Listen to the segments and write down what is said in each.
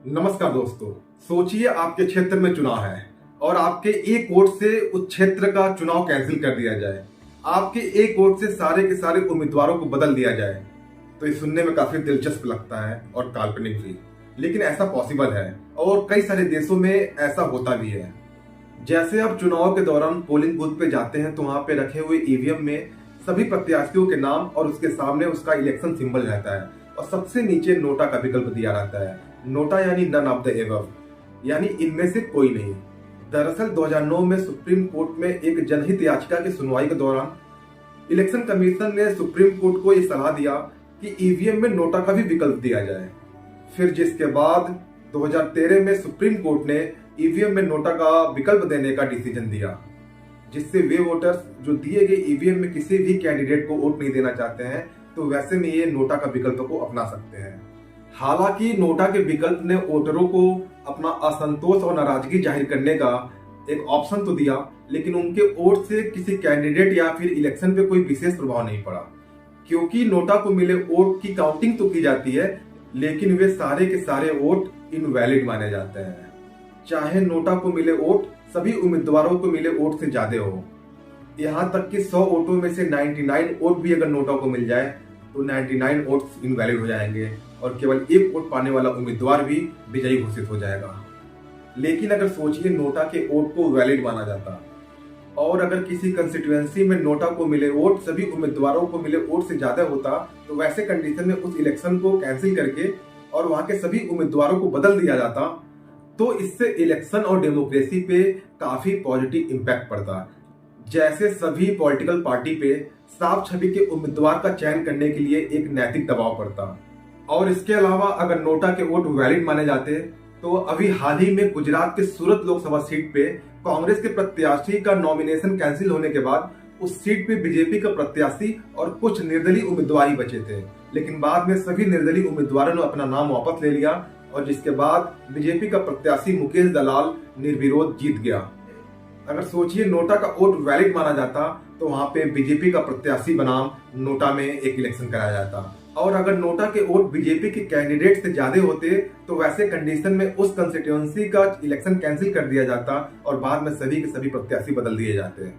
नमस्कार दोस्तों। सोचिए आपके क्षेत्र में चुनाव है और आपके एक वोट से उस क्षेत्र का चुनाव कैंसिल कर दिया जाए, आपके एक वोट से सारे के सारे उम्मीदवारों को बदल दिया जाए, तो ये सुनने में काफी दिलचस्प लगता है और काल्पनिक भी, लेकिन ऐसा पॉसिबल है और कई सारे देशों में ऐसा होता भी है। जैसे अब चुनाव के दौरान पोलिंग बूथ पे जाते हैं तो वहां पे रखे हुए ईवीएम में सभी प्रत्याशियों के नाम और उसके सामने उसका इलेक्शन सिंबल रहता है और सबसे नीचे नोटा का विकल्प दिया रहता है। नोटा यानी नन ऑफ द एबव, यानी इनमें से कोई नहीं। दरअसल 2009 में सुप्रीम कोर्ट में एक जनहित याचिका की सुनवाई के दौरान इलेक्शन कमीशन ने सुप्रीम कोर्ट को यह सलाह दिया कि ईवीएम में नोटा का भी विकल्प दिया जाए। फिर जिसके बाद 2013 में सुप्रीम कोर्ट ने ईवीएम में नोटा का विकल्प देने का डिसीजन दिया, जिससे वे वोटर्स जो दिए गए ईवीएम में किसी भी कैंडिडेट को वोट नहीं देना चाहते हैं तो वैसे में ये नोटा का विकल्प को अपना सकते हैं। हालांकि नोटा के विकल्प ने वोटरों को अपना असंतोष और नाराजगी जाहिर करने का एक ऑप्शन तो दिया, लेकिन उनके वोट से किसी कैंडिडेट या फिर इलेक्शन पे कोई विशेष प्रभाव नहीं पड़ा, क्योंकि नोटा को मिले वोट की काउंटिंग तो की जाती है लेकिन वे सारे के सारे वोट इनवैलिड माने जाते हैं। चाहे नोटा को मिले वोट सभी उम्मीदवारों को मिले वोट से ज्यादा हो, यहाँ तक कि 100 वोटों में से 99 वोट भी अगर नोटा को मिल जाए तो 99 वोट्स इनवैलिड हो जाएंगे और केवल एक वोट पाने वाला उम्मीदवार भी विजयी घोषित हो जाएगा। लेकिन अगर सोचिए नोटा के वोट को वैलिड माना जाता और अगर किसी कंस्टिट्यूएंसी में नोटा को मिले वोट सभी उम्मीदवारों को मिले वोट से ज्यादा होता तो वैसे कंडीशन में उस इलेक्शन को कैंसिल करके और वहां के सभी उम्मीदवारों को बदल दिया जाता तो इससे इलेक्शन और डेमोक्रेसी पे काफी पॉजिटिव इम्पैक्ट पड़ता। जैसे सभी पॉलिटिकल पार्टी पे साफ छवि के उम्मीदवार का चयन करने के लिए एक नैतिक दबाव पड़ता। और इसके अलावा अगर नोटा के वोट वैलिड माने जाते तो अभी हाल ही में गुजरात के सूरत लोकसभा सीट पे कांग्रेस के प्रत्याशी का नॉमिनेशन कैंसिल होने के बाद उस सीट पे बीजेपी का प्रत्याशी और कुछ निर्दलीय उम्मीदवार ही बचे थे, लेकिन बाद में सभी निर्दलीय उम्मीदवारों ने अपना नाम वापस ले लिया और जिसके बाद बीजेपी का प्रत्याशी मुकेश दलाल निर्विरोध जीत गया। अगर सोचिए नोटा का वोट वैलिड माना जाता तो वहां पे बीजेपी का प्रत्याशी बनाम नोटा में एक इलेक्शन कराया जाता और अगर नोटा के वोट बीजेपी के कैंडिडेट से ज्यादा होते तो वैसे कंडीशन में उस कंस्टिट्यूएंसी का इलेक्शन कैंसिल कर दिया जाता और बाद में सभी के सभी प्रत्याशी बदल दिए जाते।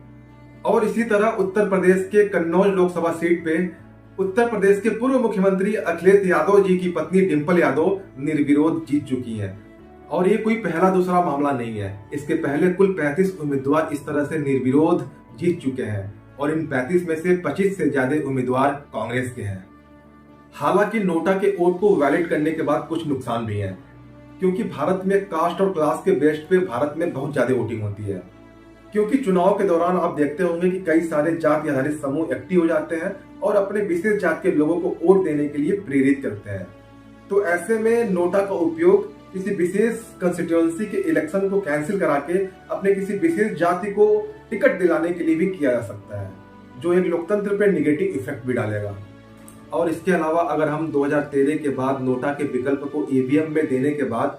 और इसी तरह उत्तर प्रदेश के कन्नौज लोकसभा सीट पे उत्तर प्रदेश के पूर्व मुख्यमंत्री अखिलेश यादव जी की पत्नी डिंपल यादव निर्विरोध जीत चुकी हैं और ये कोई पहला दूसरा मामला नहीं है। इसके पहले कुल 35 उम्मीदवार इस तरह से निर्विरोध जीत चुके हैं और इन 35 में से 25 से ज्यादा उम्मीदवार कांग्रेस के हैं। हालांकि नोटा के वोट को वैलिड करने के बाद कुछ नुकसान भी हैं, क्योंकि भारत में कास्ट और क्लास के बेस पे भारत में बहुत ज्यादा वोटिंग होती है। क्योंकि चुनाव के दौरान आप देखते होंगे कि कई सारे जाति आधारित समूह एक्टिव हो जाते हैं और अपने विशेष जात के लोगों को वोट देने के लिए प्रेरित करते हैं। तो ऐसे में नोटा का उपयोग किसी विशेष कंस्टिट्यूएंसी के इलेक्शन को कैंसिल करा के अपने किसी विशेष जाति को टिकट दिलाने के लिए भी किया जा सकता है, जो एक लोकतंत्र पे निगेटिव इफेक्ट भी डालेगा। और इसके अलावा अगर हम 2013 के बाद नोटा के विकल्प को ईवीएम में देने के बाद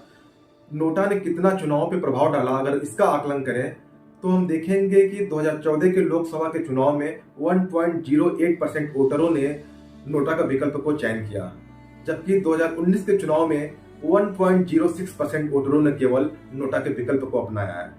नोटा ने कितना चुनाव पे प्रभाव डाला, अगर इसका आकलन करें तो हम देखेंगे कि 2014 के लोकसभा के चुनाव में 1.08% वोटरों ने नोटा का विकल्प को चयन किया, जबकि 2019 के चुनाव में 1.06% वोटरों ने केवल नोटा के विकल्प को अपनाया है।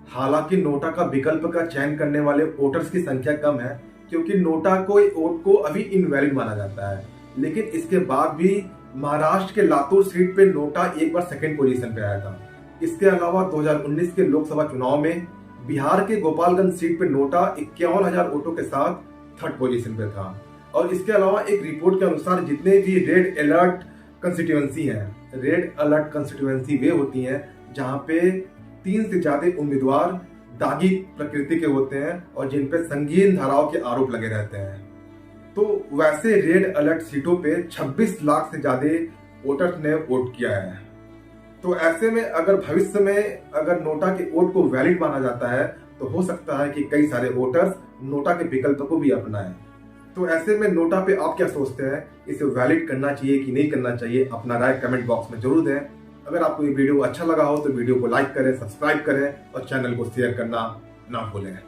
हालांकि नोटा का विकल्प का चयन करने वाले वोटर्स की संख्या कम है, क्योंकि नोटा को वोट को अभी इनवैलिड माना जाता है। लेकिन इसके बाद भी महाराष्ट्र के लातूर सीट पे नोटा एक बार सेकंड पोजीशन पे आया था। इसके अलावा 2019 के लोकसभा चुनाव में बिहार के गोपालगंज सीट पे नोटा 51,000 वोटों के साथ थर्ड पोजीशन पे था। और इसके अलावा एक रिपोर्ट के अनुसार जितने भी रेड अलर्ट कंस्टिट्यूएंसी हैं, रेड अलर्ट कंस्टिट्यूएंसी वे होती हैं जहां पे 3 से ज्यादा उम्मीदवार दागी प्रकृति के होते हैं और जिन पे संगीन धाराओं के आरोप लगे रहते हैं। तो वैसे रेड अलर्ट सीटों पे 26 लाख से ज्यादा वोटर्स ने वोट किया है। तो ऐसे में अगर भविष्य में अगर नोटा के वोट को वैलिड माना जाता है तो हो सकता है कि कई सारे वोटर्स नोटा के विकल्प को भी अपनाएं। तो ऐसे में नोटा पे आप क्या सोचते हैं, इसे वैलिड करना चाहिए कि नहीं करना चाहिए? अपना राय कमेंट बॉक्स में जरूर दें। अगर आपको ये वीडियो अच्छा लगा हो तो वीडियो को लाइक करें, सब्सक्राइब करें और चैनल को शेयर करना ना भूलें।